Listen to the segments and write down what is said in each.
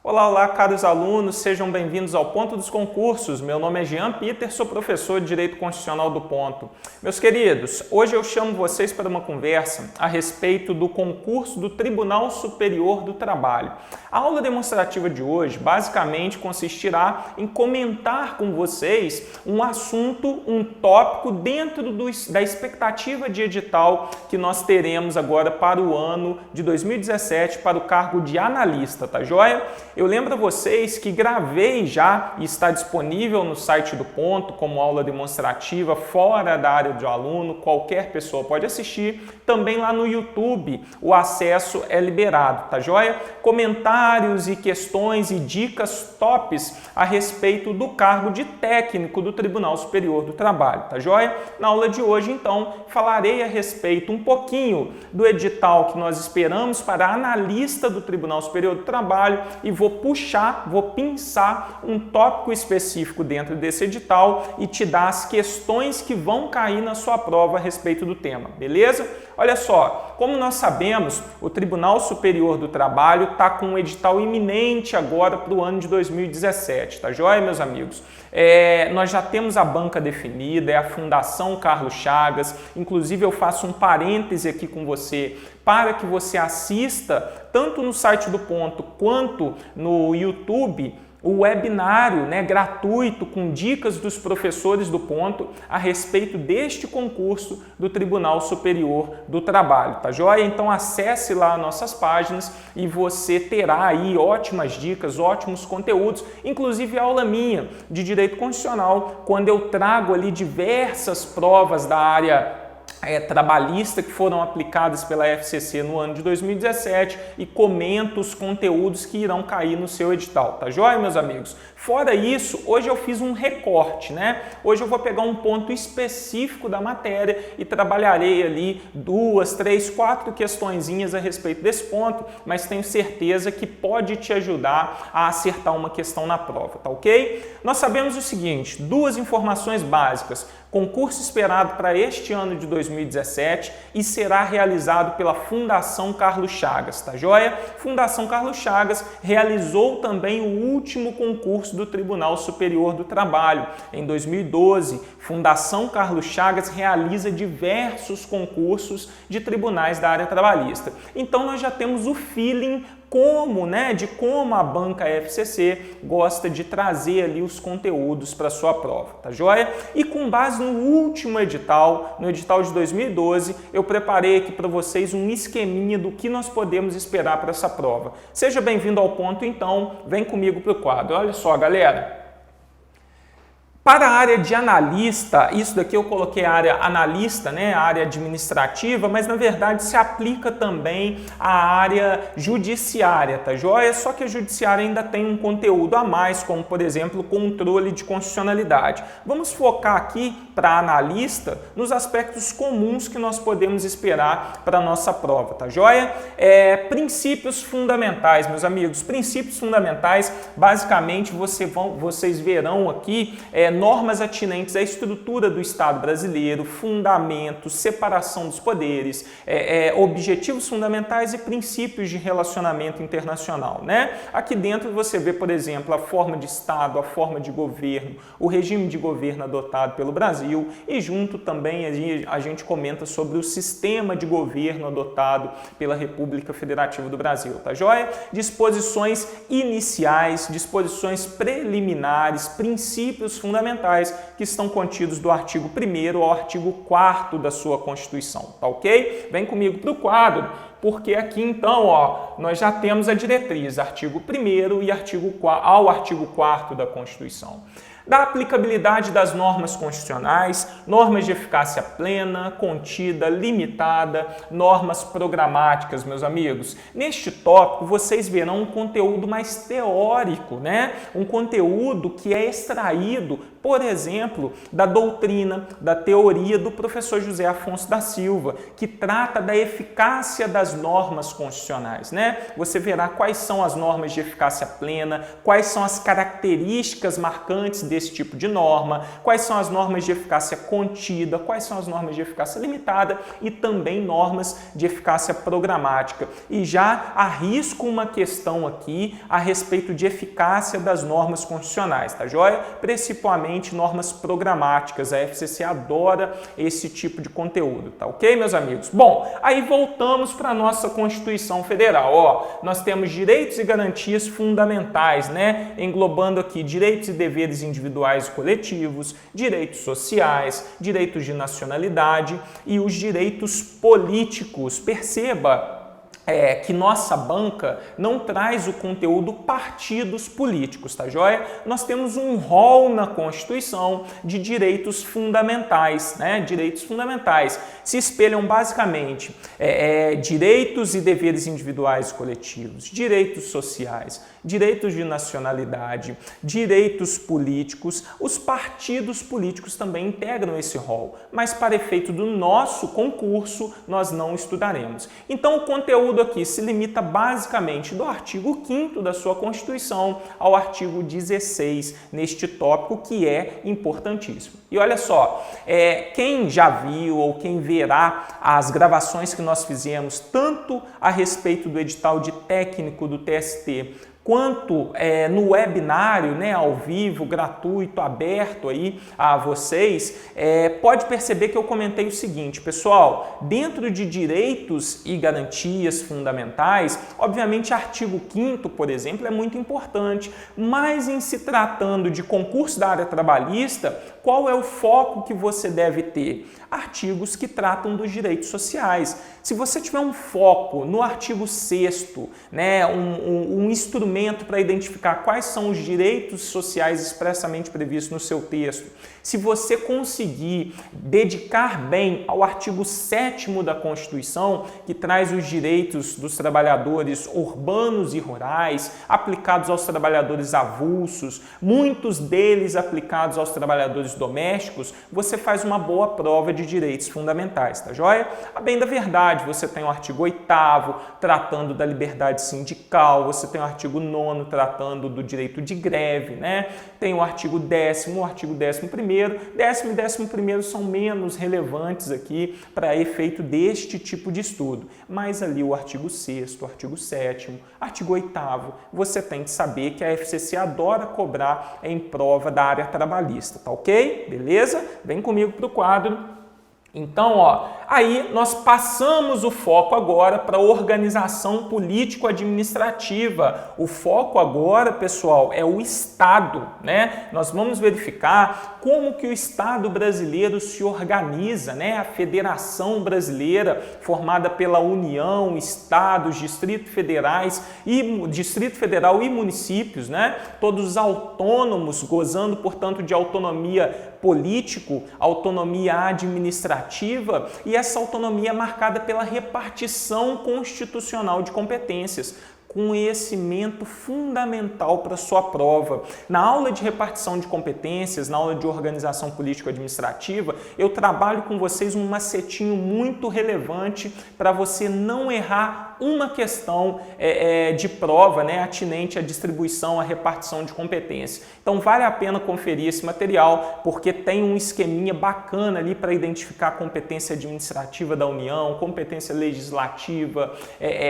Olá, olá, caros alunos, sejam bem-vindos ao Ponto dos Concursos. Meu nome é Jean Peter, sou professor de Direito Constitucional do Ponto. Meus queridos, hoje eu chamo vocês para uma conversa a respeito do concurso do Tribunal Superior do Trabalho. A aula demonstrativa de hoje basicamente consistirá em comentar com vocês um assunto, um tópico dentro da expectativa de edital que nós teremos agora para o ano de 2017 para o cargo de analista, tá joia? Eu lembro a vocês que gravei já e está disponível no site do Ponto como aula demonstrativa fora da área do aluno, qualquer pessoa pode assistir. Também lá no YouTube o acesso é liberado, tá joia? Comentários e questões e dicas tops a respeito do cargo de técnico do Tribunal Superior do Trabalho, tá joia? Na aula de hoje, então, falarei a respeito um pouquinho do edital que nós esperamos para analista do Tribunal Superior do Trabalho e vou pinçar um tópico específico dentro desse edital e te dar as questões que vão cair na sua prova a respeito do tema, beleza? Olha só, como nós sabemos, o Tribunal Superior do Trabalho está com um edital iminente agora para o ano de 2017, tá joia, meus amigos? Nós já temos a banca definida, é a Fundação Carlos Chagas, inclusive eu faço um parêntese aqui com você para que você assista tanto no site do Ponto quanto no YouTube o webinário gratuito com dicas dos professores do Ponto a respeito deste concurso do Tribunal Superior do Trabalho, tá joia? Então acesse lá nossas páginas e você terá aí ótimas dicas, ótimos conteúdos, inclusive aula minha de Direito Constitucional, quando eu trago ali diversas provas da área trabalhista que foram aplicadas pela FCC no ano de 2017 e comento os conteúdos que irão cair no seu edital, tá joia, meus amigos? Fora isso, hoje eu fiz um recorte, né? Hoje eu vou pegar um ponto específico da matéria e trabalharei ali 2, 3, 4 questõezinhas a respeito desse ponto, mas tenho certeza que pode te ajudar a acertar uma questão na prova, tá ok? Nós sabemos o seguinte, 2 informações básicas. Concurso esperado para este ano de 2017 e será realizado pela Fundação Carlos Chagas, tá joia? Fundação Carlos Chagas realizou também o último concurso do Tribunal Superior do Trabalho. Em 2012, Fundação Carlos Chagas realiza diversos concursos de tribunais da área trabalhista. Então nós já temos o feeling de como a banca FCC gosta de trazer ali os conteúdos para sua prova, tá joia? E com base no último edital, no edital de 2012, eu preparei aqui para vocês um esqueminha do que nós podemos esperar para essa prova. Seja bem-vindo ao Ponto, então, vem comigo para o quadro. Olha só, galera. Para a área de analista, isso daqui eu coloquei a área analista, a área administrativa, mas na verdade se aplica também à área judiciária, tá joia? Só que a judiciária ainda tem um conteúdo a mais, como por exemplo, controle de constitucionalidade. Vamos focar aqui para analista nos aspectos comuns que nós podemos esperar para a nossa prova, tá joia? Princípios fundamentais, meus amigos, princípios fundamentais, basicamente vocês verão aqui normas atinentes à estrutura do Estado brasileiro, fundamentos, separação dos poderes, objetivos fundamentais e princípios de relacionamento internacional, né? Aqui dentro você vê, por exemplo, a forma de Estado, a forma de governo, o regime de governo adotado pelo Brasil e junto também a gente comenta sobre o sistema de governo adotado pela República Federativa do Brasil, tá joia? Disposições iniciais, disposições preliminares, princípios fundamentais que estão contidos do artigo 1º ao artigo 4º da sua Constituição, tá ok? Vem comigo para o quadro, porque aqui então, nós já temos a diretriz, artigo 1º e artigo 4º da Constituição. Da aplicabilidade das normas constitucionais, normas de eficácia plena, contida, limitada, normas programáticas, meus amigos. Neste tópico, vocês verão um conteúdo mais teórico, Um conteúdo que é extraído, por exemplo, da doutrina, da teoria do professor José Afonso da Silva, que trata da eficácia das normas constitucionais, Você verá quais são as normas de eficácia plena, quais são as características marcantes desse tipo de norma, quais são as normas de eficácia contida, quais são as normas de eficácia limitada e também normas de eficácia programática. E já arrisco uma questão aqui a respeito de eficácia das normas constitucionais, tá joia? Principalmente normas programáticas, a FCC adora esse tipo de conteúdo, tá ok, meus amigos? Bom, aí voltamos para a nossa Constituição Federal, ó, nós temos direitos e garantias fundamentais, né? Englobando aqui direitos e deveres individuais e coletivos, direitos sociais, direitos de nacionalidade e os direitos políticos. Perceba que nossa banca não traz o conteúdo partidos políticos, tá joia? Nós temos um rol na Constituição de direitos fundamentais, né? Direitos fundamentais se espelham basicamente direitos e deveres individuais e coletivos, direitos sociais, direitos de nacionalidade, direitos políticos. Os partidos políticos também integram esse rol, mas para efeito do nosso concurso nós não estudaremos. Então o conteúdo aqui se limita basicamente do artigo 5º da sua Constituição ao artigo 16 neste tópico, que é importantíssimo. E olha só, quem já viu ou quem verá as gravações que nós fizemos, tanto a respeito do edital de técnico do TST, quanto no webinário, né, ao vivo, gratuito, aberto aí a vocês, pode perceber que eu comentei o seguinte, pessoal, dentro de direitos e garantias fundamentais, obviamente artigo 5º, por exemplo, é muito importante, mas em se tratando de concurso da área trabalhista, qual é o foco que você deve ter? Artigos que tratam dos direitos sociais. Se você tiver um foco no artigo 6º, né, um instrumento para identificar quais são os direitos sociais expressamente previstos no seu texto, se você conseguir dedicar bem ao artigo 7º da Constituição, que traz os direitos dos trabalhadores urbanos e rurais, aplicados aos trabalhadores avulsos, muitos deles aplicados aos trabalhadores domésticos, você faz uma boa prova de direitos fundamentais, tá joia? A bem da verdade, você tem o artigo 8º tratando da liberdade sindical, você tem o artigo 9º tratando do direito de greve, né? Tem o artigo 10º, o artigo 11º, 10º e 11º são menos relevantes aqui para efeito deste tipo de estudo, mas ali o artigo 6º, o artigo 7º, artigo 8º, você tem que saber que a FCC adora cobrar em prova da área trabalhista, tá ok? Beleza? Vem comigo para o quadro. Então, ó, aí nós passamos o foco agora para a organização político-administrativa. O foco agora, pessoal, é o Estado, né? Nós vamos verificar como que o Estado brasileiro se organiza, né? A Federação Brasileira, formada pela União, Estados, Distrito Federal e municípios, né? Todos autônomos, gozando, portanto, de autonomia político, autonomia administrativa, e essa autonomia é marcada pela repartição constitucional de competências. Conhecimento fundamental para sua prova. Na aula de repartição de competências, na aula de organização político-administrativa, eu trabalho com vocês um macetinho muito relevante para você não errar uma questão de prova, né, atinente à distribuição, à repartição de competência. Então vale a pena conferir esse material, porque tem um esqueminha bacana ali para identificar a competência administrativa da União, competência legislativa,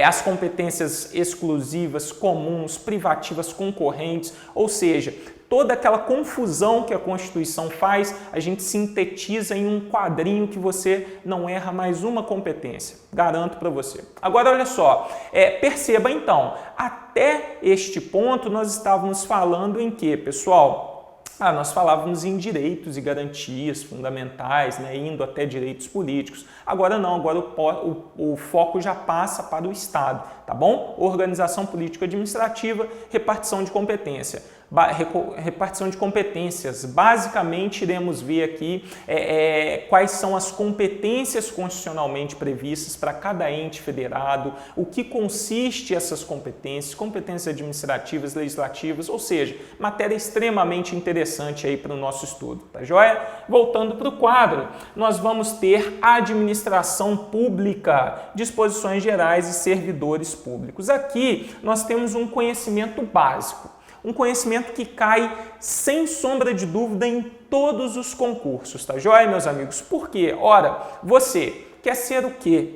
as competências exclusivas, comuns, privativas, concorrentes, ou seja, toda aquela confusão que a Constituição faz, a gente sintetiza em um quadrinho que você não erra mais uma competência. Garanto para você. Agora, olha só, perceba então, até este ponto nós estávamos falando em quê, pessoal? Nós falávamos em direitos e garantias fundamentais, né, indo até direitos políticos. Agora não, agora o foco já passa para o Estado, tá bom? Organização político-administrativa, repartição de competência. Repartição de competências. Basicamente, iremos ver aqui quais são as competências constitucionalmente previstas para cada ente federado, o que consiste essas competências, competências administrativas, legislativas, ou seja, matéria extremamente interessante aí para o nosso estudo, tá joia? Voltando para o quadro, nós vamos ter administração pública, disposições gerais e servidores públicos. Aqui nós temos um conhecimento básico. Um conhecimento que cai sem sombra de dúvida em todos os concursos, tá joia, meus amigos? Por quê? Ora, você quer ser o quê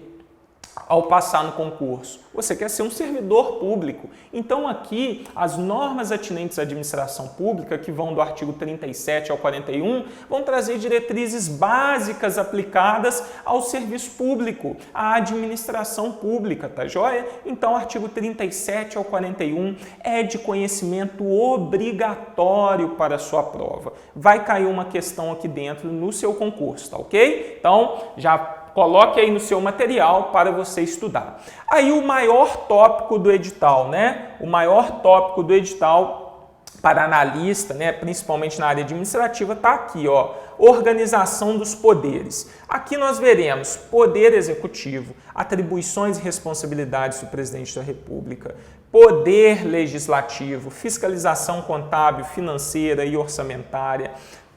ao passar no concurso? Você quer ser um servidor público. Então aqui as normas atinentes à administração pública, que vão do artigo 37 ao 41, vão trazer diretrizes básicas aplicadas ao serviço público, à administração pública, tá joia? Então artigo 37 ao 41 é de conhecimento obrigatório para a sua prova. Vai cair uma questão aqui dentro no seu concurso, tá ok? Então já coloque aí no seu material para você estudar. Aí o maior tópico do edital, né? O maior tópico do edital para analista, né, principalmente na área administrativa, está aqui, ó, organização dos poderes. Aqui nós veremos poder executivo, atribuições e responsabilidades do presidente da República, poder legislativo, fiscalização contábil, financeira e orçamentária,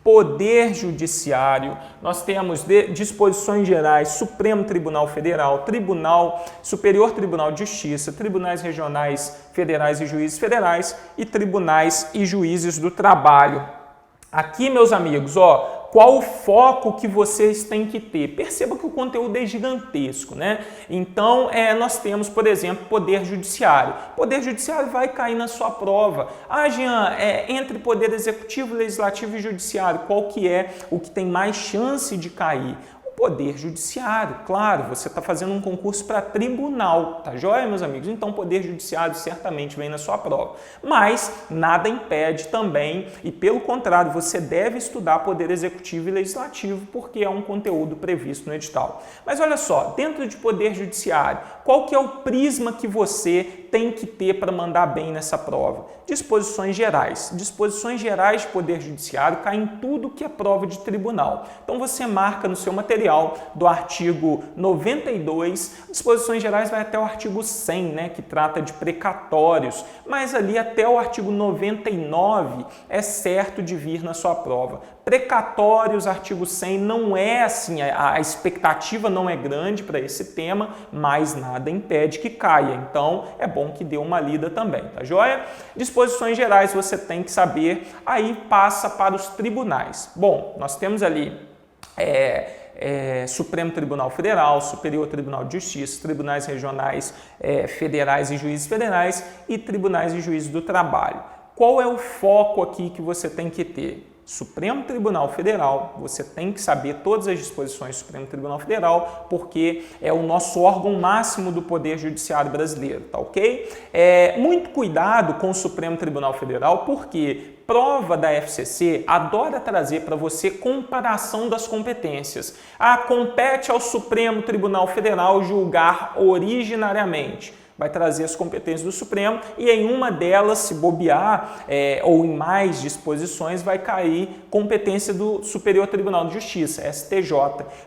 Poder Judiciário, nós temos disposições gerais, Supremo Tribunal Federal, Superior Tribunal de Justiça, Tribunais Regionais Federais e Juízes Federais e Tribunais e Juízes do Trabalho. Aqui, meus amigos, ó, qual o foco que vocês têm que ter? Perceba que o conteúdo é gigantesco, né? Então, nós temos, por exemplo, Poder Judiciário. Poder Judiciário vai cair na sua prova. Ah, Jean, entre Poder Executivo, Legislativo e Judiciário, qual que é o que tem mais chance de cair? Poder Judiciário, claro, você está fazendo um concurso para tribunal, tá joia, meus amigos? Então, Poder Judiciário certamente vem na sua prova. Mas nada impede também, e pelo contrário, você deve estudar Poder Executivo e Legislativo, porque é um conteúdo previsto no edital. Mas olha só, dentro de Poder Judiciário, qual que é o prisma que você tem que ter para mandar bem nessa prova? Disposições gerais. Disposições gerais de Poder Judiciário caem em tudo que é prova de tribunal. Então, você marca no seu material do artigo 92, disposições gerais vai até o artigo 100, né, que trata de precatórios, mas ali até o artigo 99 é certo de vir na sua prova. Precatórios, artigo 100, não é assim, a expectativa não é grande para esse tema, mas nada impede que caia, então é bom que dê uma lida também, tá joia? Disposições gerais você tem que saber, aí passa para os tribunais. Bom, nós temos ali Supremo Tribunal Federal, Superior Tribunal de Justiça, Tribunais Regionais Federais e Juízes Federais e Tribunais e Juízes do Trabalho. Qual é o foco aqui que você tem que ter? Supremo Tribunal Federal, você tem que saber todas as disposições do Supremo Tribunal Federal, porque é o nosso órgão máximo do Poder Judiciário brasileiro, tá ok? Muito cuidado com o Supremo Tribunal Federal, porque prova da FCC adora trazer para você comparação das competências. Compete ao Supremo Tribunal Federal julgar originariamente. Vai trazer as competências do Supremo e em uma delas, se bobear, ou em mais disposições, vai cair competência do Superior Tribunal de Justiça, STJ.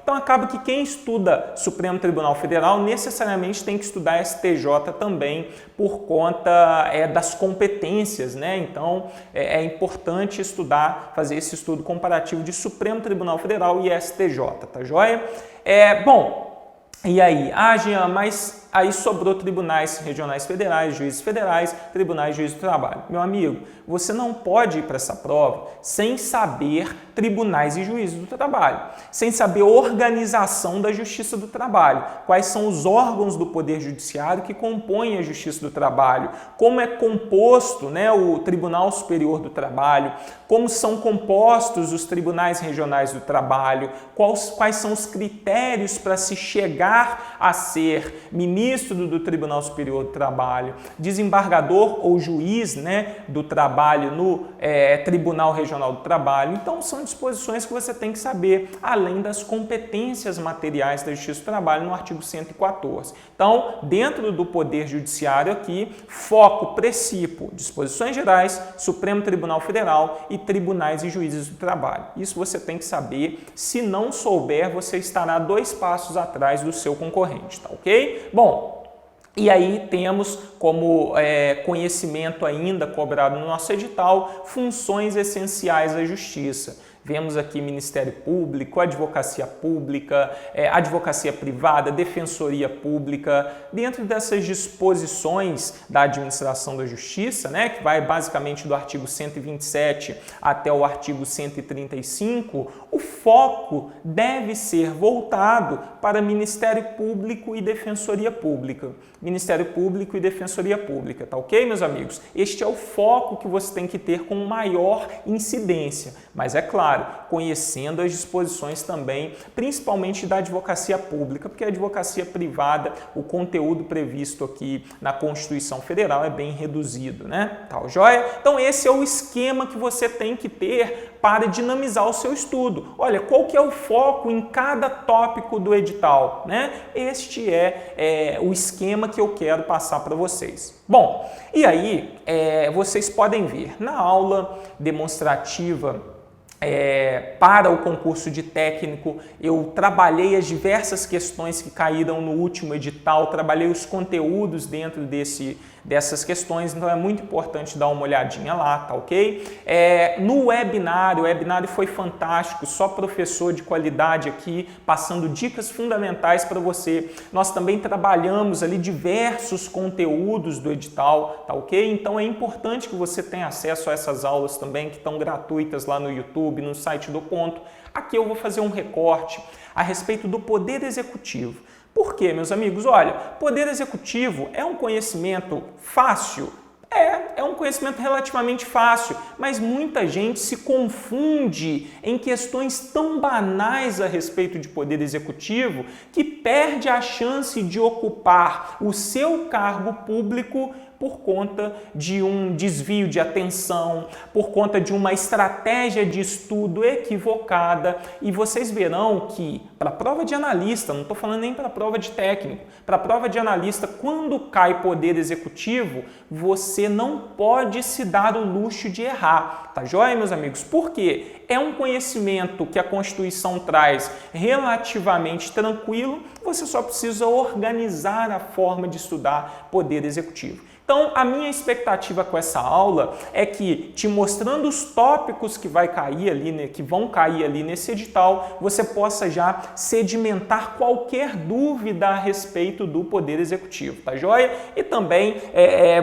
Então acaba que quem estuda Supremo Tribunal Federal necessariamente tem que estudar STJ também por conta das competências, né? Então é importante estudar, fazer esse estudo comparativo de Supremo Tribunal Federal e STJ, tá joia? Bom, e aí? Jean, mas aí sobrou tribunais regionais federais, juízes federais, tribunais e juízes do trabalho. Meu amigo, você não pode ir para essa prova sem saber tribunais e juízes do trabalho, sem saber a organização da justiça do trabalho, quais são os órgãos do Poder Judiciário que compõem a justiça do trabalho, como é composto, né, o Tribunal Superior do Trabalho, como são compostos os tribunais regionais do trabalho, quais são os critérios para se chegar a ser ministro do Tribunal Superior do Trabalho, desembargador ou juiz, né, do trabalho no Tribunal Regional do Trabalho. Então, são disposições que você tem que saber, além das competências materiais da Justiça do Trabalho no artigo 114. Então, dentro do Poder Judiciário aqui, foco, princípio, disposições gerais, Supremo Tribunal Federal e tribunais e juízes do trabalho. Isso você tem que saber. Se não souber, você estará 2 passos atrás do seu concorrente, tá ok? Bom, e aí temos como conhecimento ainda cobrado no nosso edital, funções essenciais da Justiça. Vemos aqui Ministério Público, Advocacia Pública, Advocacia Privada, Defensoria Pública. Dentro dessas disposições da administração da Justiça, né, que vai basicamente do artigo 127 até o artigo 135, o foco deve ser voltado para Ministério Público e Defensoria Pública. Ministério Público e Defensoria Pública, tá ok, meus amigos? Este é o foco que você tem que ter com maior incidência, mas é claro, conhecendo as disposições também, principalmente da advocacia pública, porque a advocacia privada, o conteúdo previsto aqui na Constituição Federal é bem reduzido, né? Tá, joia? Então esse é o esquema que você tem que ter para dinamizar o seu estudo. Olha, qual que é o foco em cada tópico do edital, né? Este é o esquema que eu quero passar para vocês. Bom, e aí vocês podem ver na aula demonstrativa para o concurso de técnico, eu trabalhei as diversas questões que caíram no último edital, trabalhei os conteúdos dentro dessas questões, então é muito importante dar uma olhadinha lá, tá ok? No webinário, o webinário foi fantástico, só professor de qualidade aqui, passando dicas fundamentais para você. Nós também trabalhamos ali diversos conteúdos do edital, tá ok? Então é importante que você tenha acesso a essas aulas também, que estão gratuitas lá no YouTube, no site do Ponto. Aqui eu vou fazer um recorte a respeito do Poder Executivo. Por quê, meus amigos? Olha, Poder Executivo é um conhecimento fácil? É um conhecimento relativamente fácil, mas muita gente se confunde em questões tão banais a respeito de Poder Executivo que perde a chance de ocupar o seu cargo público por conta de um desvio de atenção, por conta de uma estratégia de estudo equivocada. E vocês verão que para a prova de analista, não estou falando nem para a prova de técnico, para a prova de analista, quando cai Poder Executivo, você não pode se dar o luxo de errar, tá joia, meus amigos? Por quê? É um conhecimento que a Constituição traz relativamente tranquilo, você só precisa organizar a forma de estudar Poder Executivo. Então, a minha expectativa com essa aula é que, te mostrando os tópicos que vai cair ali, né, que vão cair ali nesse edital, você possa já sedimentar qualquer dúvida a respeito do Poder Executivo, tá joia? E também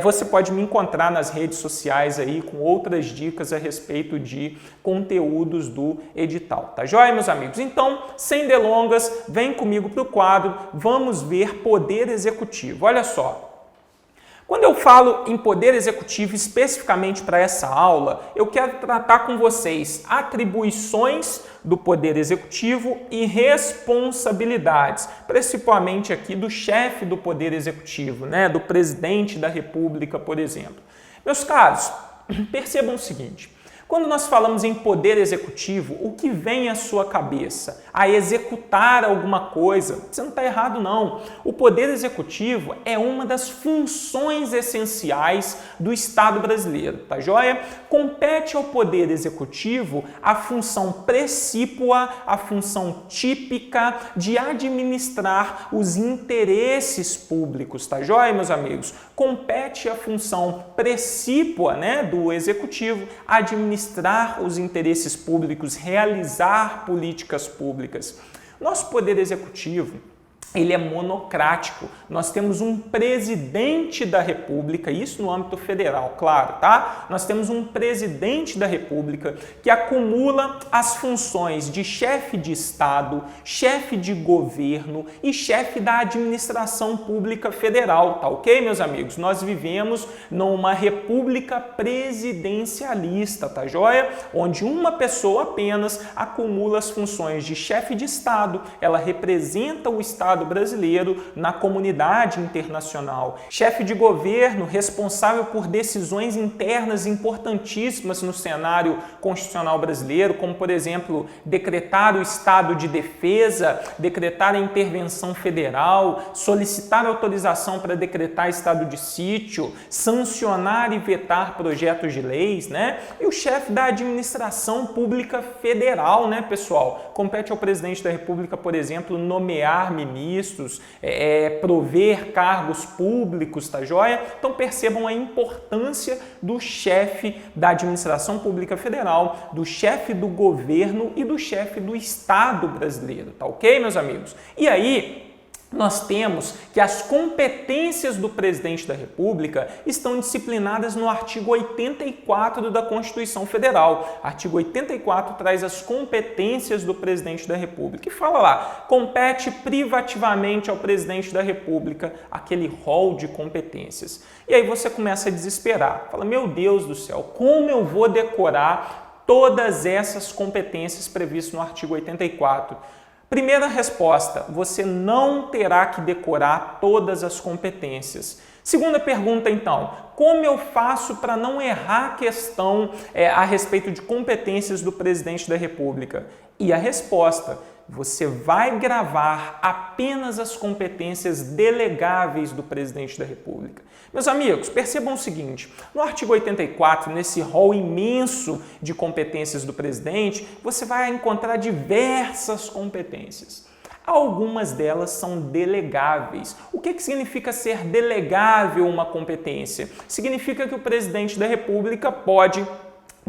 você pode me encontrar nas redes sociais aí com outras dicas a respeito de conteúdos do edital, tá joia, meus amigos? Então, sem delongas, vem comigo para o quadro, vamos ver Poder Executivo. Olha só. Quando eu falo em Poder Executivo especificamente para essa aula, eu quero tratar com vocês atribuições do Poder Executivo e responsabilidades, principalmente aqui do chefe do Poder Executivo, né, do presidente da República, por exemplo. Meus caros, percebam o seguinte. Quando nós falamos em Poder Executivo, o que vem à sua cabeça? A executar alguma coisa? Você não está errado, não. O Poder Executivo é uma das funções essenciais do Estado brasileiro, tá joia? Compete ao Poder Executivo a função precípua, a função típica de administrar os interesses públicos, tá joia, meus amigos? Compete a função precípua, né, do Executivo administrar os interesses públicos, realizar políticas públicas. Nosso Poder Executivo, ele é monocrático. Nós temos um presidente da República, isso no âmbito federal, claro, tá? Nós temos um presidente da República que acumula as funções de chefe de Estado, chefe de governo e chefe da administração pública federal, tá ok, meus amigos? Nós vivemos numa república presidencialista, tá joia? Onde uma pessoa apenas acumula as funções de chefe de Estado, ela representa o Estado brasileiro na comunidade internacional. Chefe de governo responsável por decisões internas importantíssimas no cenário constitucional brasileiro, como, por exemplo, decretar o estado de defesa, decretar a intervenção federal, solicitar autorização para decretar estado de sítio, sancionar e vetar projetos de leis, né? E o chefe da administração pública federal, né, pessoal? Compete ao presidente da República, por exemplo, nomear ministros, ministros, prover cargos públicos, tá joia? Então percebam a importância do chefe da administração pública federal, do chefe do governo e do chefe do Estado brasileiro, tá ok, meus amigos? E aí, nós temos que as competências do presidente da República estão disciplinadas no artigo 84 da Constituição Federal. Artigo 84 traz as competências do presidente da República e fala lá, compete privativamente ao presidente da República aquele rol de competências. E aí você começa a desesperar, fala, meu Deus do céu, como eu vou decorar todas essas competências previstas no artigo 84? Primeira resposta, você não terá que decorar todas as competências. Segunda pergunta, então, como eu faço para não errar a questão a respeito de competências do presidente da República? E a resposta, você vai gravar apenas as competências delegáveis do presidente da República. Meus amigos, percebam o seguinte, no artigo 84, nesse rol imenso de competências do presidente, você vai encontrar diversas competências. Algumas delas são delegáveis. O que significa ser delegável uma competência? Significa que o presidente da República pode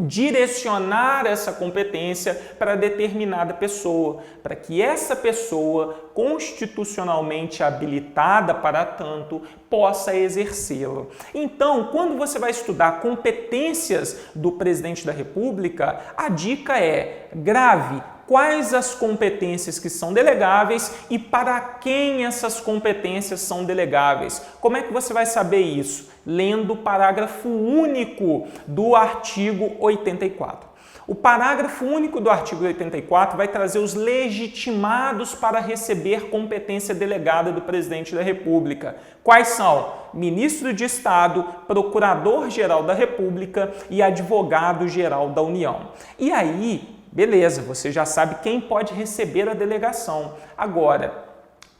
direcionar essa competência para determinada pessoa, para que essa pessoa, constitucionalmente habilitada para tanto, possa exercê-lo. Então, quando você vai estudar competências do presidente da República, a dica é grave quais as competências que são delegáveis e para quem essas competências são delegáveis. Como é que você vai saber isso? Lendo o parágrafo único do artigo 84. O parágrafo único do artigo 84 vai trazer os legitimados para receber competência delegada do presidente da República. Quais são? Ministro de Estado, Procurador-Geral da República e Advogado-Geral da União. E aí, beleza, você já sabe quem pode receber a delegação. Agora,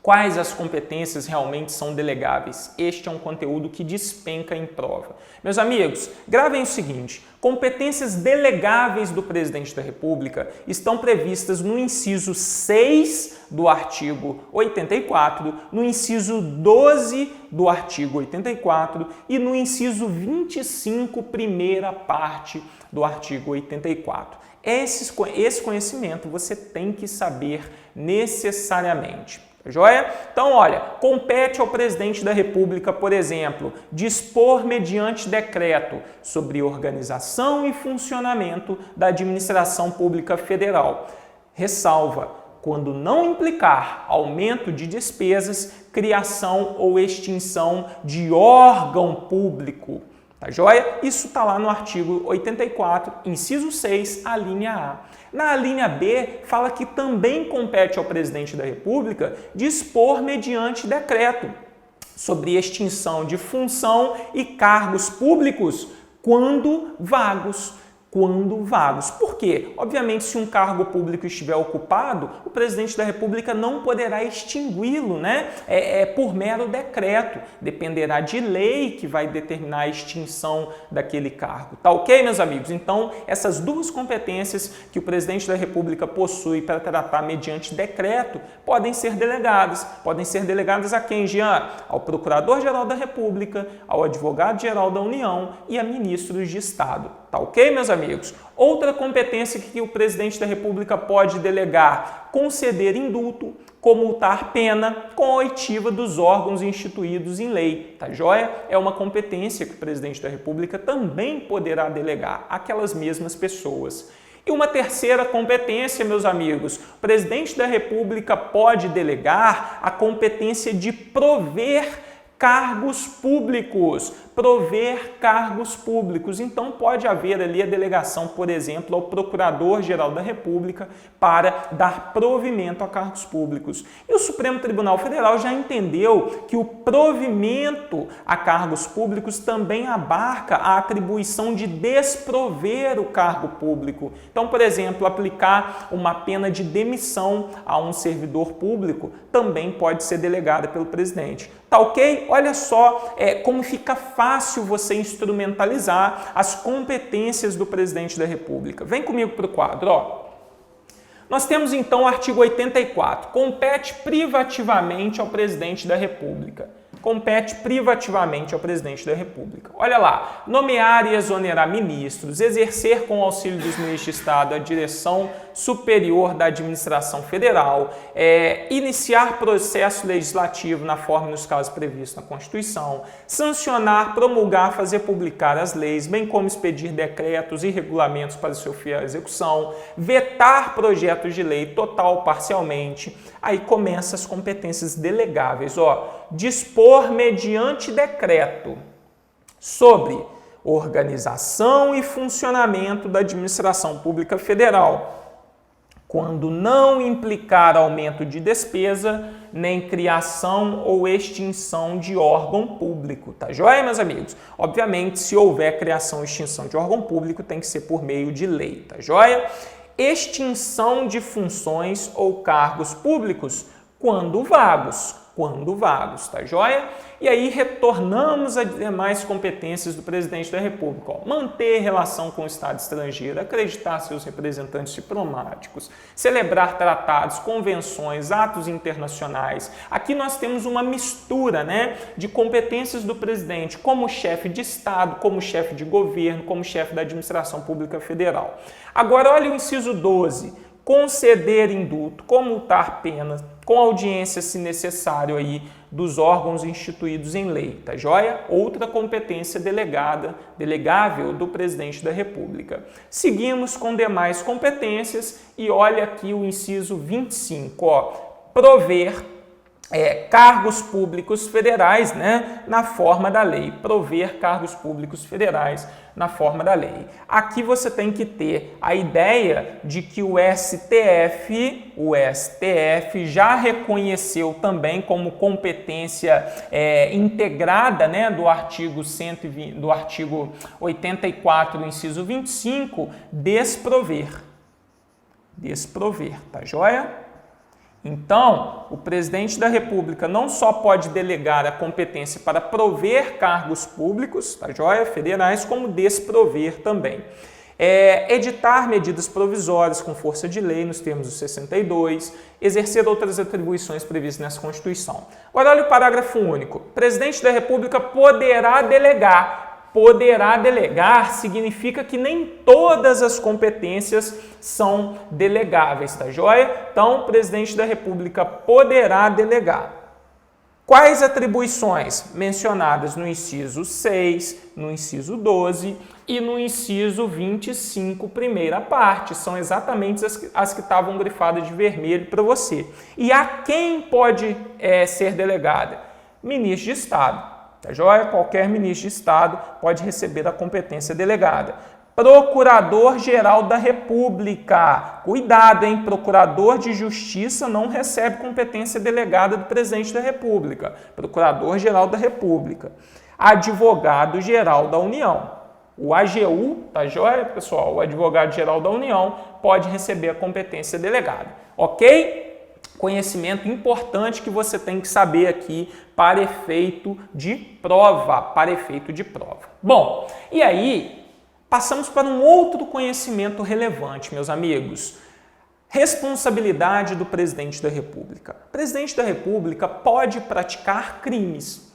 quais as competências realmente são delegáveis? Este é um conteúdo que despenca em prova. Meus amigos, gravem o seguinte, competências delegáveis do presidente da República estão previstas no inciso 6 do artigo 84, no inciso 12 do artigo 84 e no inciso 25, primeira parte do artigo 84. Esse conhecimento você tem que saber necessariamente. Joia? Então, olha, compete ao presidente da República, por exemplo, dispor mediante decreto sobre organização e funcionamento da administração pública federal. Ressalva, quando não implicar aumento de despesas, criação ou extinção de órgão público. Tá joia? Isso está lá no artigo 84, inciso 6, a linha A. Na linha B, fala que também compete ao presidente da República dispor mediante decreto sobre extinção de função e cargos públicos quando vagos. Por quê? Obviamente, se um cargo público estiver ocupado, o presidente da República não poderá extingui-lo, né? Por mero decreto. Dependerá de lei que vai determinar a extinção daquele cargo. Tá ok, meus amigos? Então, essas duas competências que o presidente da República possui para tratar mediante decreto podem ser delegadas. Podem ser delegadas a quem, Jean? Ao Procurador-Geral da República, ao Advogado-Geral da União e a ministros de Estado. Tá ok, meus amigos? Outra competência que o presidente da República pode delegar, conceder indulto, comutar pena com a oitiva dos órgãos instituídos em lei. Tá joia? É uma competência que o presidente da República também poderá delegar àquelas mesmas pessoas. E uma terceira competência, meus amigos, o presidente da República pode delegar a competência de prover cargos públicos, Então, pode haver ali a delegação, por exemplo, ao Procurador-Geral da República para dar provimento a cargos públicos. E o Supremo Tribunal Federal já entendeu que o provimento a cargos públicos também abarca a atribuição de desprover o cargo público. Então, por exemplo, aplicar uma pena de demissão a um servidor público também pode ser delegada pelo presidente. Tá ok? Olha só como fica fácil você instrumentalizar as competências do presidente da República. Vem comigo para o quadro, ó. Nós temos então o artigo 84, compete privativamente ao presidente da República. Compete privativamente ao presidente da República. Olha lá, nomear e exonerar ministros, exercer com o auxílio dos ministros de Estado a direção superior da administração federal, iniciar processo legislativo na forma e nos casos previstos na Constituição, sancionar, promulgar, fazer publicar as leis, bem como expedir decretos e regulamentos para sua fiel execução, vetar projetos de lei total ou parcialmente. Aí começam as competências delegáveis, dispor mediante decreto sobre organização e funcionamento da administração pública federal, quando não implicar aumento de despesa, nem criação ou extinção de órgão público, tá joia, meus amigos? Obviamente, se houver criação ou extinção de órgão público, tem que ser por meio de lei, tá joia? Extinção de funções ou cargos públicos quando vagos, tá joia? E aí retornamos às demais competências do presidente da República. Manter relação com o Estado estrangeiro, acreditar seus representantes diplomáticos, celebrar tratados, convenções, atos internacionais. Aqui nós temos uma mistura, de competências do presidente como chefe de Estado, como chefe de governo, como chefe da administração pública federal. Agora, olha o inciso 12. Conceder indulto, comutar penas, com audiência, se necessário, aí, dos órgãos instituídos em lei, tá joia? Outra competência delegável do presidente da República. Seguimos com demais competências e olha aqui o inciso 25, prover cargos públicos federais, na forma da lei. Prover cargos públicos federais na forma da lei. Aqui você tem que ter a ideia de que o STF já reconheceu também como competência integrada, do artigo 84, inciso 25, desprover, tá joia? Então, o presidente da República não só pode delegar a competência para prover cargos públicos, tá joia, federais, como desprover também. Editar medidas provisórias com força de lei, nos termos do 62, exercer outras atribuições previstas nessa Constituição. Agora, olha o parágrafo único. O presidente da República poderá delegar. Poderá delegar significa que nem todas as competências são delegáveis, tá joia? Então, o presidente da República poderá delegar. Quais atribuições mencionadas no inciso 6, no inciso 12 e no inciso 25, primeira parte? São exatamente as que estavam grifadas de vermelho para você. E a quem pode ser delegada? Ministro de Estado. Tá joia? Qualquer ministro de Estado pode receber a competência delegada. Procurador-Geral da República. Cuidado, hein? Procurador de Justiça não recebe competência delegada do presidente da República. Procurador-Geral da República. Advogado-Geral da União. O AGU, tá joia, pessoal? O Advogado-Geral da União pode receber a competência delegada. Ok? Conhecimento importante que você tem que saber aqui para efeito de prova, Bom, e aí passamos para um outro conhecimento relevante, meus amigos. Responsabilidade do presidente da República. O presidente da República pode praticar crimes.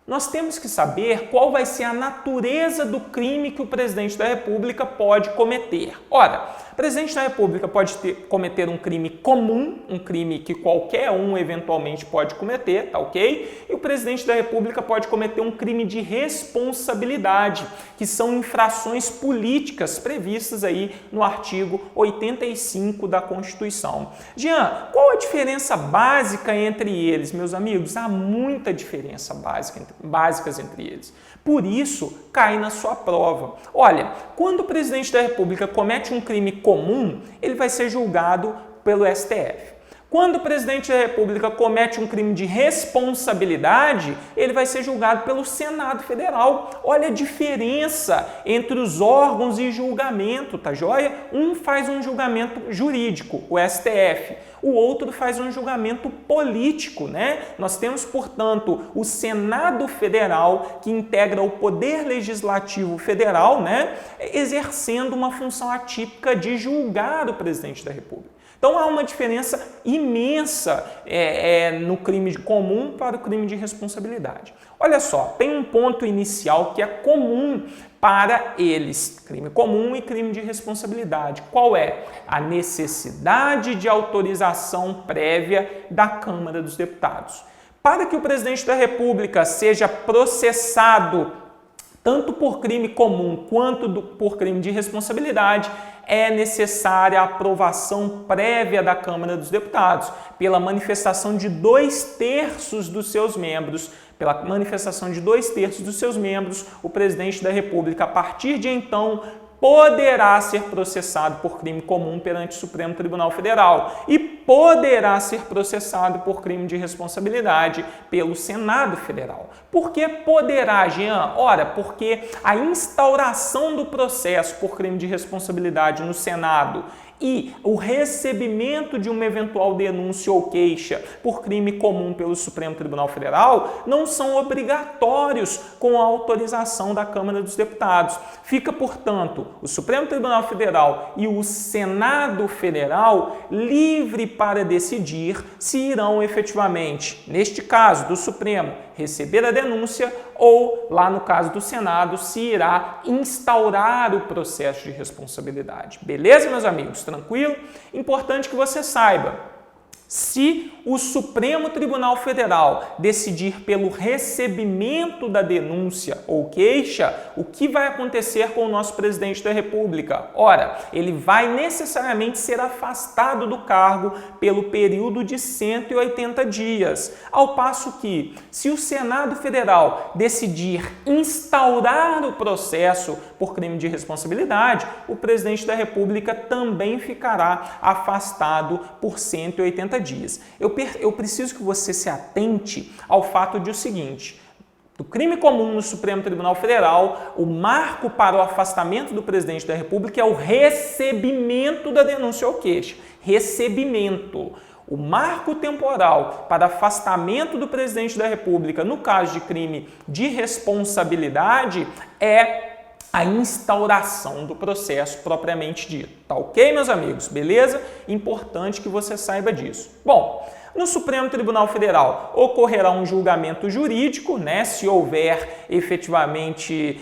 Nós temos que saber qual vai ser a natureza do crime que o presidente da República pode cometer. Ora, o presidente da República pode cometer um crime comum, um crime que qualquer um eventualmente pode cometer, tá ok? E o presidente da República pode cometer um crime de responsabilidade, que são infrações políticas previstas aí no artigo 85 da Constituição. Jean, qual a diferença básica entre eles, meus amigos? Há muita diferença básicas entre eles. Por isso, cai na sua prova. Olha, quando o presidente da República comete um crime comum, ele vai ser julgado pelo STF. Quando o presidente da República comete um crime de responsabilidade, ele vai ser julgado pelo Senado Federal. Olha a diferença entre os órgãos e julgamento, tá joia? Um faz um julgamento jurídico, o STF. O outro faz um julgamento político, Nós temos, portanto, o Senado Federal, que integra o Poder Legislativo Federal, exercendo uma função atípica de julgar o presidente da República. Então há uma diferença imensa no crime comum para o crime de responsabilidade. Olha só, tem um ponto inicial que é comum para eles, crime comum e crime de responsabilidade. Qual é? A necessidade de autorização prévia da Câmara dos Deputados. Para que o presidente da República seja processado tanto por crime comum quanto por crime de responsabilidade, é necessária a aprovação prévia da Câmara dos Deputados, pela manifestação de 2/3 dos seus membros. Pela manifestação de 2/3 dos seus membros, o presidente da República, a partir de então, poderá ser processado por crime comum perante o Supremo Tribunal Federal e poderá ser processado por crime de responsabilidade pelo Senado Federal. Por que poderá, Jean? Ora, porque a instauração do processo por crime de responsabilidade no Senado e o recebimento de uma eventual denúncia ou queixa por crime comum pelo Supremo Tribunal Federal não são obrigatórios com a autorização da Câmara dos Deputados. Fica, portanto, o Supremo Tribunal Federal e o Senado Federal livre para decidir se irão efetivamente, neste caso do Supremo, receber a denúncia ou, lá no caso do Senado, se irá instaurar o processo de responsabilidade. Beleza, meus amigos? Tranquilo? Importante que você saiba. Se o Supremo Tribunal Federal decidir pelo recebimento da denúncia ou queixa, o que vai acontecer com o nosso presidente da República? Ora, ele vai necessariamente ser afastado do cargo pelo período de 180 dias, ao passo que, se o Senado Federal decidir instaurar o processo por crime de responsabilidade, o presidente da República também ficará afastado por 180 dias. Eu preciso que você se atente ao fato de o seguinte: do crime comum no Supremo Tribunal Federal, o marco para o afastamento do presidente da República é o recebimento da denúncia ou queixa. Recebimento. O marco temporal para afastamento do presidente da República no caso de crime de responsabilidade é a instauração do processo propriamente dito. Tá ok, meus amigos? Beleza? Importante que você saiba disso. Bom, no Supremo Tribunal Federal ocorrerá um julgamento jurídico, né? Se houver efetivamente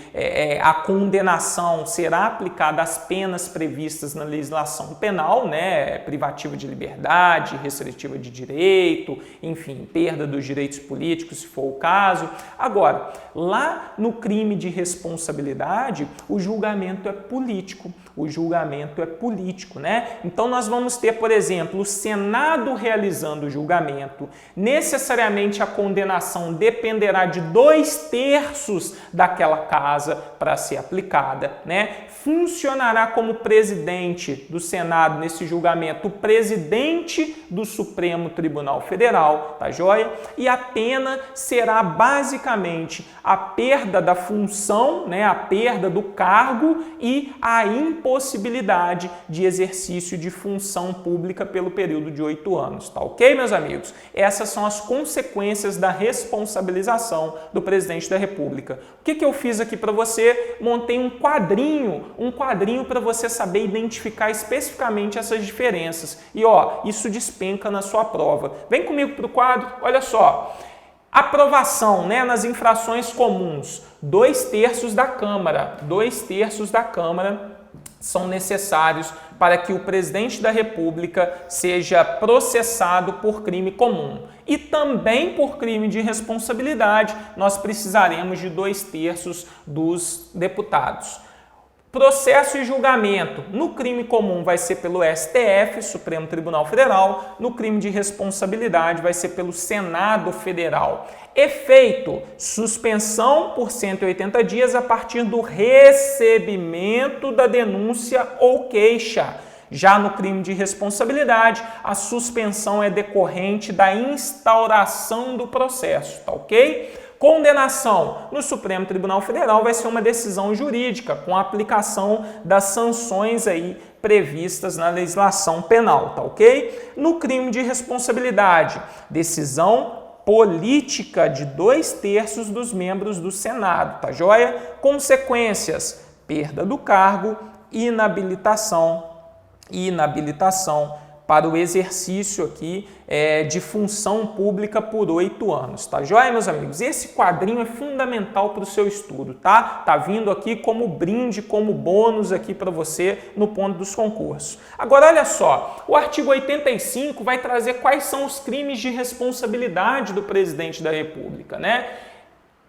a condenação, será aplicada as penas previstas na legislação penal, né? Privativa de liberdade, restritiva de direito, enfim, perda dos direitos políticos, se for o caso. Agora, lá no crime de responsabilidade, o julgamento é político. O julgamento é político, né? Então nós vamos ter, por exemplo, o Senado realizando o julgamento. Necessariamente a condenação dependerá de 2/3 daquela casa para ser aplicada, né? Funcionará como presidente do Senado nesse julgamento o presidente do Supremo Tribunal Federal, tá joia? E a pena será basicamente a perda da função, né? A perda do cargo e a impossibilidade de exercício de função pública pelo período de 8 anos, tá ok, meus amigos? Essas são as consequências da responsabilização do presidente da República. O que eu fiz aqui para você? Montei um quadrinho para você saber identificar especificamente essas diferenças. E ó, isso despenca na sua prova. Vem comigo para o quadro, olha só. Aprovação, né, nas infrações comuns, 2/3 da Câmara. 2/3 da Câmara são necessários para que o presidente da República seja processado por crime comum. E também por crime de responsabilidade, nós precisaremos de 2/3 dos deputados. Processo e julgamento. No crime comum vai ser pelo STF, Supremo Tribunal Federal. No crime de responsabilidade vai ser pelo Senado Federal. Efeito: suspensão por 180 dias a partir do recebimento da denúncia ou queixa. Já no crime de responsabilidade, a suspensão é decorrente da instauração do processo, tá ok? Condenação no Supremo Tribunal Federal vai ser uma decisão jurídica com a aplicação das sanções aí previstas na legislação penal, tá ok? No crime de responsabilidade, decisão política de 2/3 dos membros do Senado, tá joia? Consequências: perda do cargo, inabilitação para o exercício aqui de função pública por 8 anos, tá joia, meus amigos? Esse quadrinho é fundamental para o seu estudo, tá? Tá vindo aqui como brinde, como bônus aqui para você no ponto dos concursos. Agora, olha só, o artigo 85 vai trazer quais são os crimes de responsabilidade do presidente da República, né?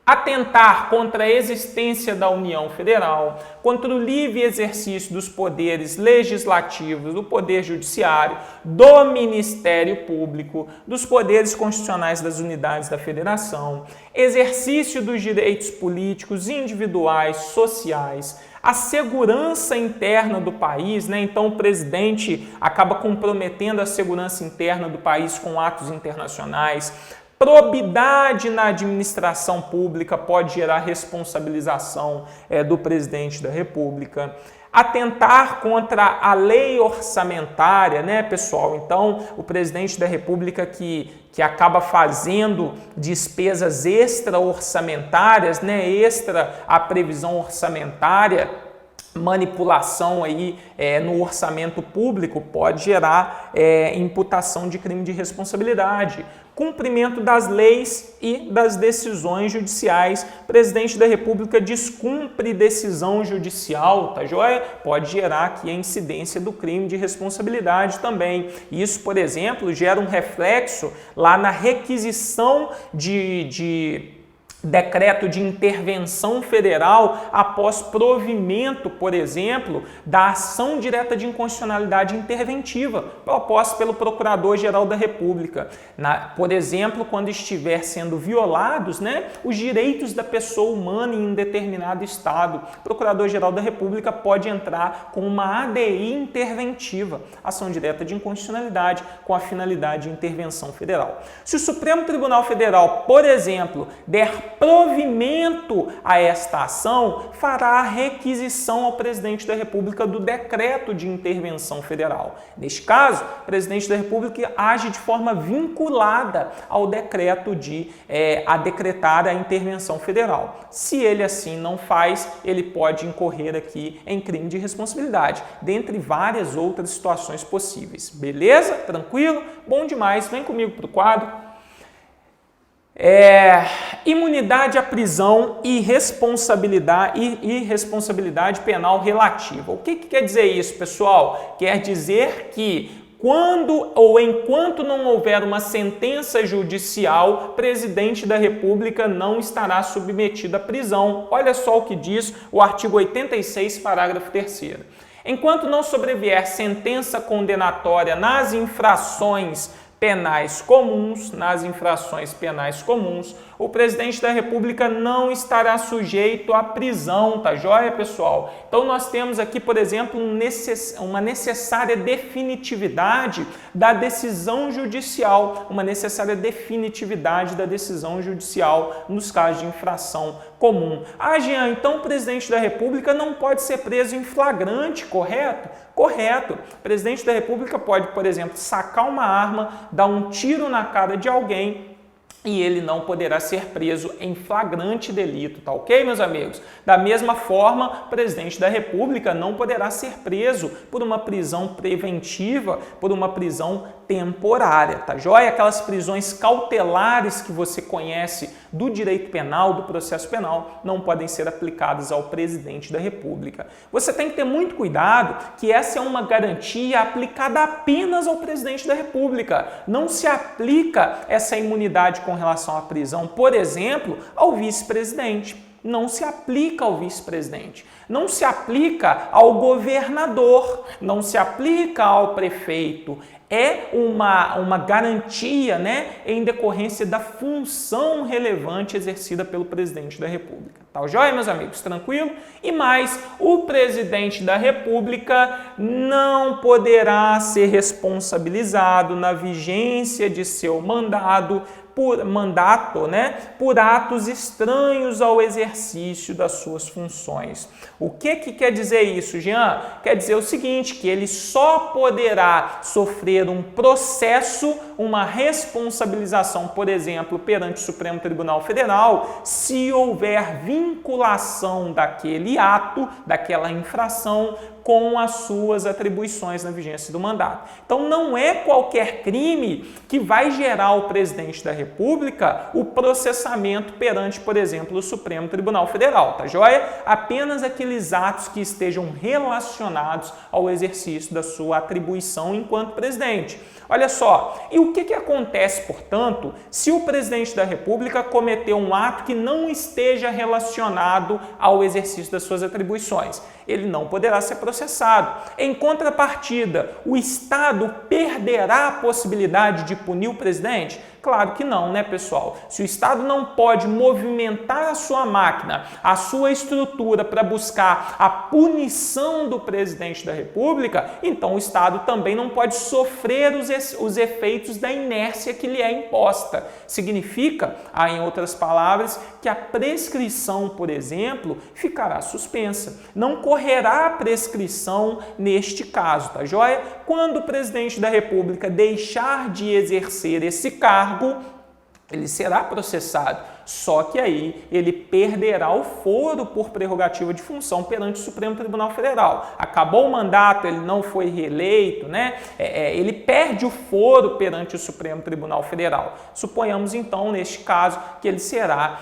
Atentar contra a existência da União Federal, contra o livre exercício dos poderes legislativos, do Poder Judiciário, do Ministério Público, dos poderes constitucionais das unidades da Federação, exercício dos direitos políticos, individuais, sociais, a segurança interna do país, né? Então o presidente acaba comprometendo a segurança interna do país com atos internacionais. Probidade na administração pública pode gerar responsabilização do presidente da República. Atentar contra a lei orçamentária, né, pessoal? Então, o presidente da República que acaba fazendo despesas extra-orçamentárias, né, extra a previsão orçamentária, manipulação aí no orçamento público pode gerar imputação de crime de responsabilidade. Cumprimento das leis e das decisões judiciais. O presidente da República descumpre decisão judicial, tá joia? Pode gerar aqui a incidência do crime de responsabilidade também. Isso, por exemplo, gera um reflexo lá na requisição de decreto de intervenção federal após provimento, por exemplo, da ação direta de inconstitucionalidade interventiva proposta pelo Procurador-Geral da República. Por exemplo, quando estiver sendo violados, né, os direitos da pessoa humana em um determinado estado, o Procurador-Geral da República pode entrar com uma ADI interventiva, ação direta de inconstitucionalidade, com a finalidade de intervenção federal. Se o Supremo Tribunal Federal, por exemplo, der provimento a esta ação, fará a requisição ao presidente da República do decreto de intervenção federal. Neste caso, o presidente da República age de forma vinculada ao decreto a decretar a intervenção federal. Se ele assim não faz, ele pode incorrer aqui em crime de responsabilidade, dentre várias outras situações possíveis. Beleza? Tranquilo? Bom demais. Vem comigo para o quadro. Imunidade à prisão e responsabilidade penal relativa. O que quer dizer isso, pessoal? Quer dizer que quando ou enquanto não houver uma sentença judicial, o presidente da República não estará submetido à prisão. Olha só o que diz o artigo 86, parágrafo 3º. Enquanto não sobrevier sentença condenatória nas infrações penais comuns, o presidente da República não estará sujeito à prisão, tá joia, pessoal? Então nós temos aqui, por exemplo, uma necessária definitividade da decisão judicial, nos casos de infração comum. Jean, então o presidente da República não pode ser preso em flagrante, correto? Correto. O presidente da República pode, por exemplo, sacar uma arma, dar um tiro na cara de alguém e ele não poderá ser preso em flagrante delito, tá ok, meus amigos? Da mesma forma, o presidente da República não poderá ser preso por uma prisão preventiva, por uma prisão temporária, tá joia? Aquelas prisões cautelares que você conhece do direito penal, do processo penal, não podem ser aplicadas ao presidente da República. Você tem que ter muito cuidado que essa é uma garantia aplicada apenas ao presidente da República. Não se aplica essa imunidade com relação à prisão, por exemplo, ao vice-presidente. Não se aplica ao vice-presidente, não se aplica ao governador, não se aplica ao prefeito. É uma garantia, né, em decorrência da função relevante exercida pelo presidente da República. Tá joia, meus amigos? Tranquilo? E mais, o presidente da República não poderá ser responsabilizado na vigência de seu mandato, por atos estranhos ao exercício das suas funções. O que quer dizer isso, Jean? Quer dizer o seguinte, que ele só poderá sofrer um processo, uma responsabilização, por exemplo, perante o Supremo Tribunal Federal, se houver vinculação daquele ato, daquela infração, com as suas atribuições na vigência do mandato. Então, não é qualquer crime que vai gerar ao presidente da República o processamento perante, por exemplo, o Supremo Tribunal Federal, tá joia? Apenas aqueles atos que estejam relacionados ao exercício da sua atribuição enquanto presidente. Olha só, e o que acontece, portanto, se o presidente da República cometeu um ato que não esteja relacionado ao exercício das suas atribuições? Ele não poderá ser processado. Em contrapartida, o Estado perderá a possibilidade de punir o presidente? Claro que não, né, pessoal? Se o Estado não pode movimentar a sua máquina, a sua estrutura para buscar a punição do presidente da República, então o Estado também não pode sofrer os efeitos da inércia que lhe é imposta. Significa, em outras palavras, que a prescrição, por exemplo, ficará suspensa. Não correrá prescrição neste caso, tá joia? Quando o presidente da República deixar de exercer esse cargo, ele será processado. Só que aí ele perderá o foro por prerrogativa de função perante o Supremo Tribunal Federal. Acabou o mandato, ele não foi reeleito, né? Ele perde o foro perante o Supremo Tribunal Federal. Suponhamos então, neste caso, que ele será,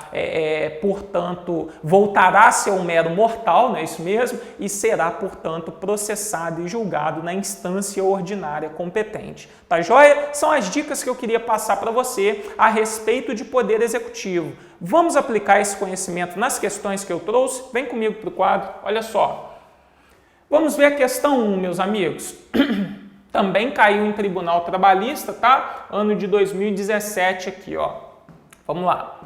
portanto, voltará a ser um mero mortal, não é isso mesmo? E será, portanto, processado e julgado na instância ordinária competente. Tá joia? São as dicas que eu queria passar para você a respeito de poder executivo. Vamos aplicar esse conhecimento nas questões que eu trouxe? Vem comigo para o quadro, olha só. Vamos ver a questão 1, meus amigos. Também caiu em tribunal trabalhista, tá? Ano de 2017 aqui, ó. Vamos lá.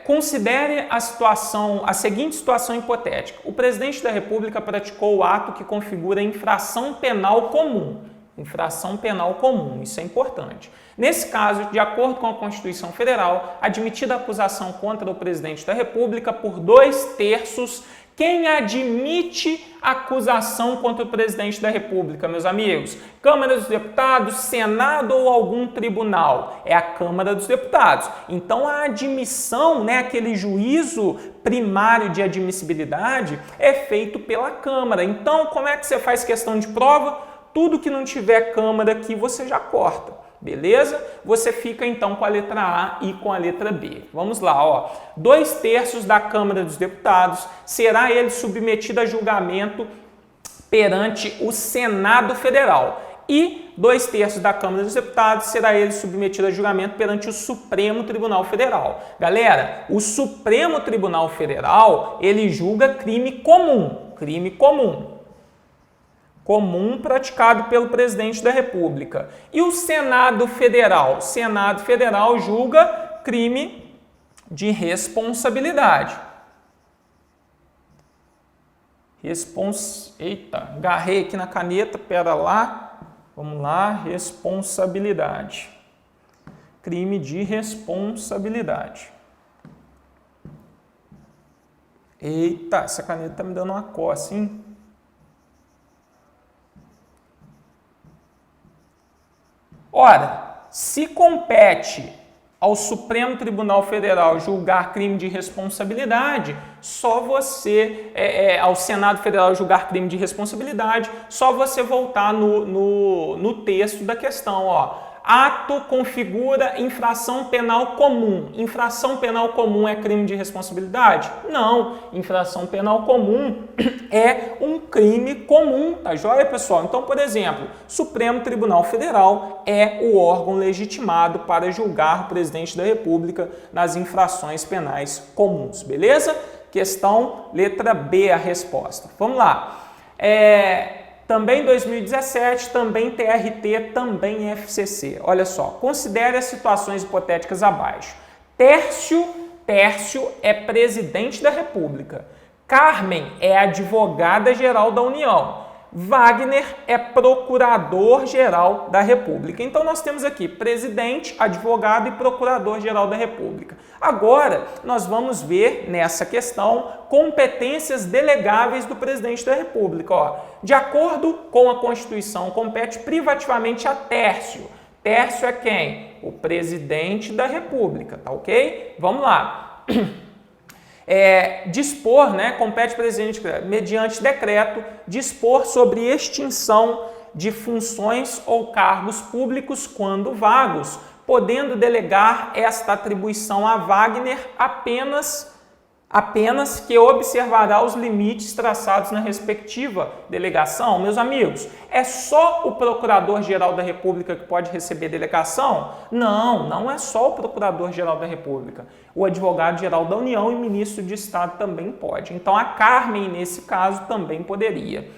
Considere a seguinte situação hipotética. O presidente da República praticou o ato que configura infração penal comum. Infração penal comum, isso é importante. Nesse caso, de acordo com a Constituição Federal, admitida a acusação contra o presidente da República por 2/3, quem admite acusação contra o presidente da República, meus amigos? Câmara dos Deputados, Senado ou algum tribunal? É a Câmara dos Deputados. Então, a admissão, né, aquele juízo primário de admissibilidade, é feito pela Câmara. Então, como é que você faz questão de prova? Tudo que não tiver Câmara aqui, você já corta. Beleza? Você fica então com a letra A e com a letra B. Vamos lá, ó. 2/3 da Câmara dos Deputados será ele submetido a julgamento perante o Senado Federal. E 2/3 da Câmara dos Deputados será ele submetido a julgamento perante o Supremo Tribunal Federal. Galera, o Supremo Tribunal Federal, ele julga crime comum. Crime comum. Comum praticado pelo presidente da República. E o Senado Federal? O Senado Federal julga crime de responsabilidade. Eita, agarrei aqui na caneta, pera lá. Vamos lá, responsabilidade. Crime de responsabilidade. Eita, essa caneta tá me dando uma coça, hein? Ora, se compete ao Supremo Tribunal Federal julgar crime de responsabilidade, só você, ao Senado Federal julgar crime de responsabilidade, só você voltar no texto da questão, ó. Ato configura infração penal comum. Infração penal comum é crime de responsabilidade? Não. Infração penal comum é um crime comum, tá joia, pessoal? Então, por exemplo, Supremo Tribunal Federal é o órgão legitimado para julgar o presidente da República nas infrações penais comuns, beleza? Questão letra B, a resposta. Vamos lá. Também 2017, também TRT, também FCC. Olha só, considere as situações hipotéticas abaixo. Tércio é presidente da República. Carmen é advogada-geral da União. Wagner é procurador-geral da República. Então, nós temos aqui presidente, advogado e procurador-geral da República. Agora, nós vamos ver nessa questão competências delegáveis do presidente da República. Ó, de acordo com a Constituição, compete privativamente a Tércio. Tércio é quem? O presidente da República, tá ok? Vamos lá. dispor, né, compete ao presidente, mediante decreto, dispor sobre extinção de funções ou cargos públicos quando vagos, podendo delegar esta atribuição a Wagner apenas que observará os limites traçados na respectiva delegação. Meus amigos, é só o Procurador-Geral da República que pode receber delegação? Não, não é só o Procurador-Geral da República. O Advogado-Geral da União e o Ministro de Estado também pode. Então, a Carmen, nesse caso, também poderia.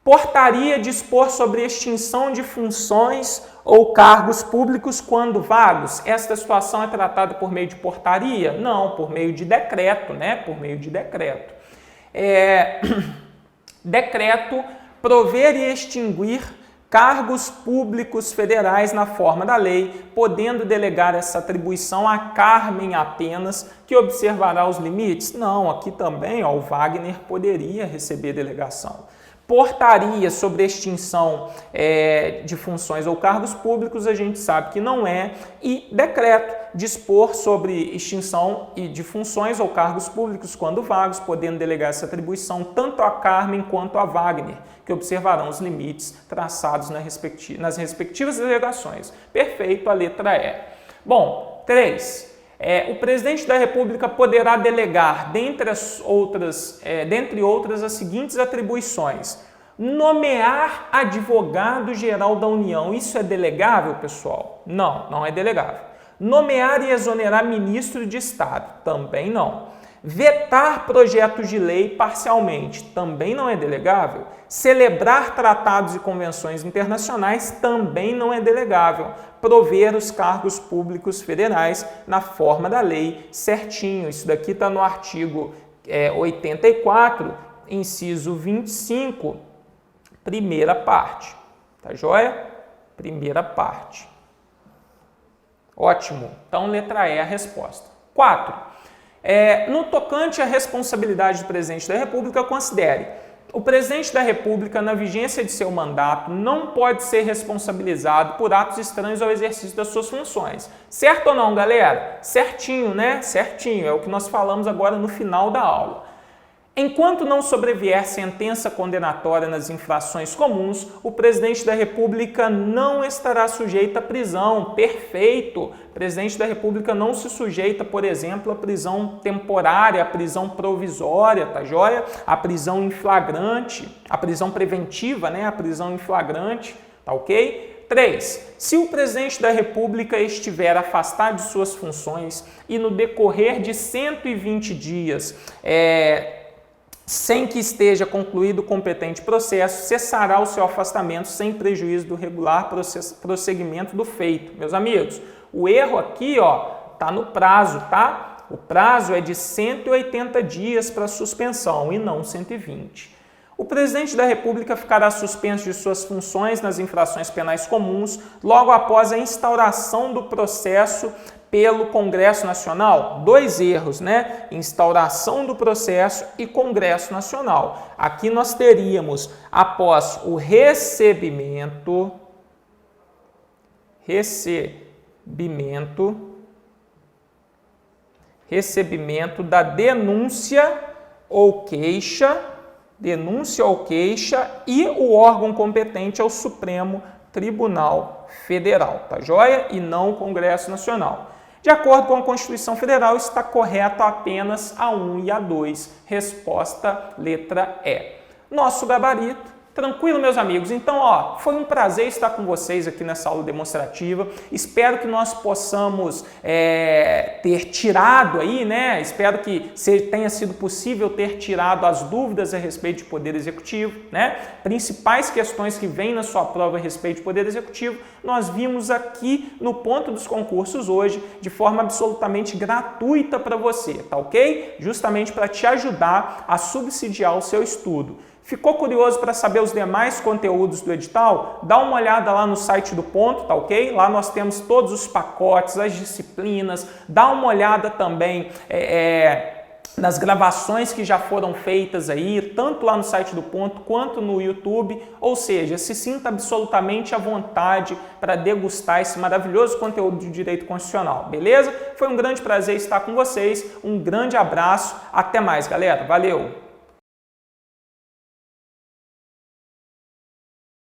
Portaria dispor sobre extinção de funções ou cargos públicos quando vagos. Esta situação é tratada por meio de portaria? Não, por meio de decreto, né? Por meio de decreto. Decreto prover e extinguir cargos públicos federais na forma da lei, podendo delegar essa atribuição a Carmen apenas, que observará os limites? Não, aqui também o Wagner poderia receber delegação. Portaria sobre extinção de funções ou cargos públicos, a gente sabe que não é. E decreto, dispor sobre extinção de funções ou cargos públicos quando vagos, podendo delegar essa atribuição tanto a Carmen quanto a Wagner, que observarão os limites traçados nas respectivas delegações. Perfeito, a letra E. Bom, 3. O presidente da República poderá delegar, dentre outras, as seguintes atribuições. Nomear advogado-geral da União. Isso é delegável, pessoal? Não, não é delegável. Nomear e exonerar ministro de Estado. Também não. Vetar projetos de lei parcialmente. Também não é delegável. Celebrar tratados e convenções internacionais. Também não é delegável. Prover os cargos públicos federais na forma da lei certinho. Isso daqui está no artigo 84, inciso 25, primeira parte. Tá joia? Primeira parte. Ótimo. Então, letra E é a resposta. 4. No tocante à responsabilidade do presidente da República, considere: o presidente da República, na vigência de seu mandato, não pode ser responsabilizado por atos estranhos ao exercício das suas funções. Certo ou não, galera? Certinho, né? Certinho. É o que nós falamos agora no final da aula. Enquanto não sobrevier sentença condenatória nas infrações comuns, o presidente da República não estará sujeito à prisão. Perfeito! O presidente da República não se sujeita, por exemplo, à prisão temporária, à prisão provisória, tá joia? À prisão em flagrante, à prisão preventiva, né? À prisão em flagrante, tá ok? 3. Se o presidente da República estiver afastado de suas funções e no decorrer de 120 dias sem que esteja concluído o competente processo, cessará o seu afastamento sem prejuízo do regular prosseguimento do feito. Meus amigos, o erro aqui está no prazo, tá? O prazo é de 180 dias para suspensão e não 120. O presidente da República ficará suspenso de suas funções nas infrações penais comuns logo após a instauração do processo pelo Congresso Nacional. 2 erros, né? Instauração do processo e Congresso Nacional. Aqui nós teríamos, após o recebimento da denúncia ou queixa e o órgão competente é o Supremo Tribunal Federal, tá joia? E não o Congresso Nacional. De acordo com a Constituição Federal, está correto apenas a 1 e a 2. Resposta letra E. Nosso gabarito. Tranquilo, meus amigos? Então, foi um prazer estar com vocês aqui nessa aula demonstrativa. Espero que nós possamos ter tirado aí, né? Espero que tenha sido possível ter tirado as dúvidas a respeito de Poder Executivo, né? Principais questões que vêm na sua prova a respeito de Poder Executivo, nós vimos aqui no Ponto dos Concursos hoje, de forma absolutamente gratuita para você, tá ok? Justamente para te ajudar a subsidiar o seu estudo. Ficou curioso para saber os demais conteúdos do edital? Dá uma olhada lá no site do Ponto, tá ok? Lá nós temos todos os pacotes, as disciplinas. Dá uma olhada também nas gravações que já foram feitas aí, tanto lá no site do Ponto quanto no YouTube, ou seja, se sinta absolutamente à vontade para degustar esse maravilhoso conteúdo de direito constitucional, beleza? Foi um grande prazer estar com vocês, um grande abraço, até mais, galera, valeu!